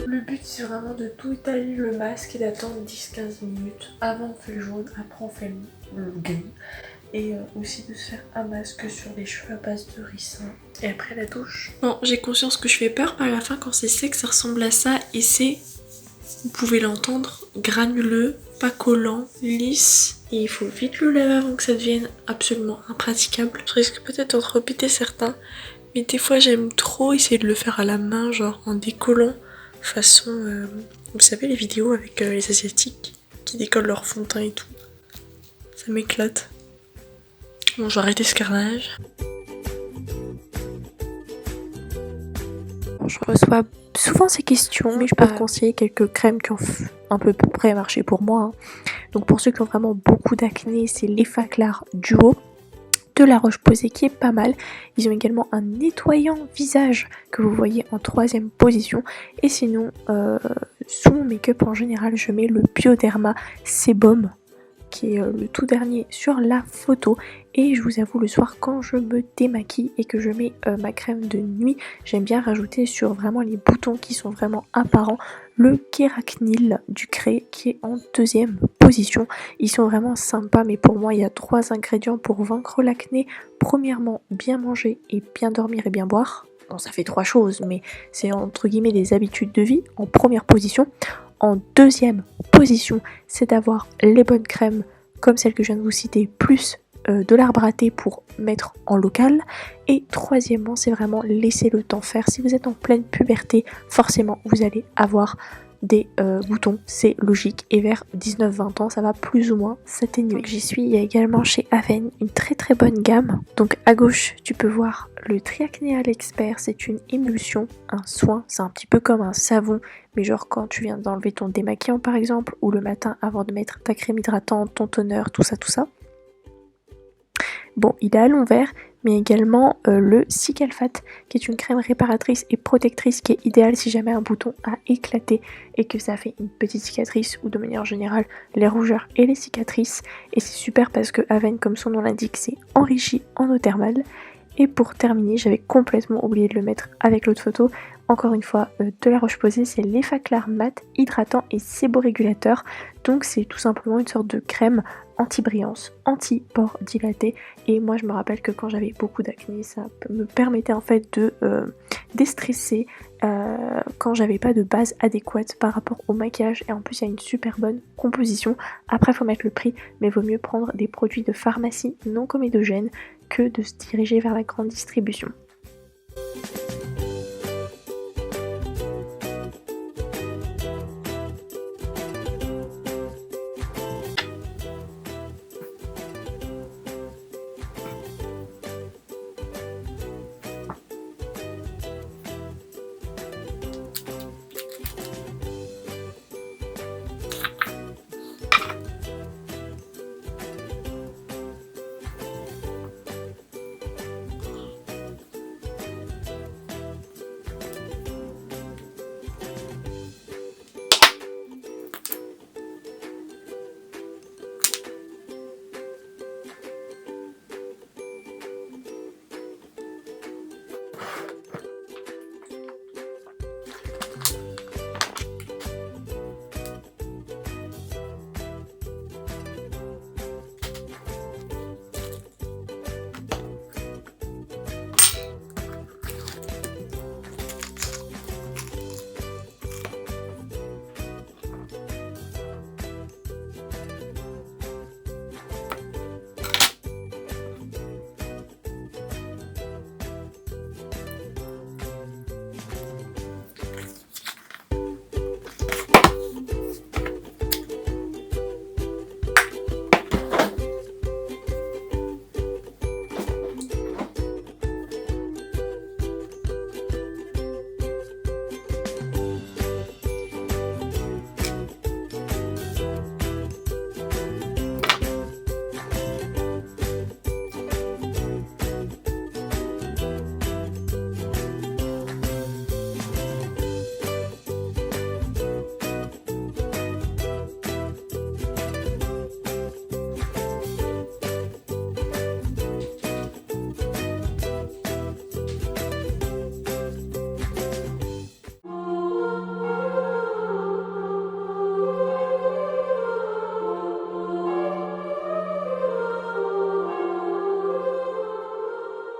Le but c'est vraiment de tout étaler le masque et d'attendre 10-15 minutes. Avant on fait le jaune, après on fait le gris. Et aussi de se faire un masque sur les cheveux à base de ricin. Et après la douche. Bon, j'ai conscience que je fais peur par la fin quand c'est sec, ça ressemble à ça. Et c'est, vous pouvez l'entendre, granuleux, pas collant, lisse. Et il faut vite le laver avant que ça devienne absolument impraticable. Je risque peut-être d'en répéter certains. Mais des fois j'aime trop essayer de le faire à la main, genre en décollant. Façon, vous savez les vidéos avec les asiatiques qui décollent leur fond de teint et tout. Ça m'éclate. Bon, je vais arrêter ce carnage. Je reçois souvent ces questions, mais je peux te conseiller quelques crèmes qui ont un peu près marché pour moi. Donc pour ceux qui ont vraiment beaucoup d'acné, c'est l'Effaclar Duo de La Roche-Posay qui est pas mal. Ils ont également un nettoyant visage que vous voyez en 3e position. Et sinon, sous mon make-up en général, je mets le Bioderma Sebum qui est le tout dernier sur la photo. Et je vous avoue, le soir quand je me démaquille et que je mets ma crème de nuit, j'aime bien rajouter sur vraiment les boutons qui sont vraiment apparents le Kéracnil du Cré qui est en 2e position. Ils sont vraiment sympas, mais pour moi il y a 3 ingrédients pour vaincre l'acné. Premièrement, bien manger et bien dormir et bien boire. Bon, ça fait 3 choses, mais c'est entre guillemets des habitudes de vie en première position. En 2e position, c'est d'avoir les bonnes crèmes comme celle que je viens de vous citer, plus de l'arbre à thé pour mettre en local. Et 3e, c'est vraiment laisser le temps faire. Si vous êtes en pleine puberté, forcément vous allez avoir des boutons, c'est logique, et vers 19-20 ans ça va plus ou moins s'atténuer. J'y suis, il y a également chez Avène une très très bonne gamme. Donc à gauche tu peux voir le Triacnéal Expert, c'est une émulsion, un soin, c'est un petit peu comme un savon, mais genre quand tu viens d'enlever ton démaquillant par exemple, ou le matin avant de mettre ta crème hydratante, ton toner, tout ça. Bon, il est à l'envers, mais également le Cicalfate, qui est une crème réparatrice et protectrice qui est idéale si jamais un bouton a éclaté et que ça fait une petite cicatrice, ou de manière générale les rougeurs et les cicatrices. Et c'est super parce que Avène, comme son nom l'indique, c'est enrichi en eau thermale. Et pour terminer, j'avais complètement oublié de le mettre avec l'autre photo, encore une fois de La Roche-Posay, c'est l'Effaclar mat, hydratant et séborégulateur. Donc c'est tout simplement une sorte de crème anti-brillance, anti-pores dilatés. Et moi je me rappelle que quand j'avais beaucoup d'acné, ça me permettait en fait de déstresser quand j'avais pas de base adéquate par rapport au maquillage. Et en plus il y a une super bonne composition. Après il faut mettre le prix, mais vaut mieux prendre des produits de pharmacie non comédogènes que de se diriger vers la grande distribution.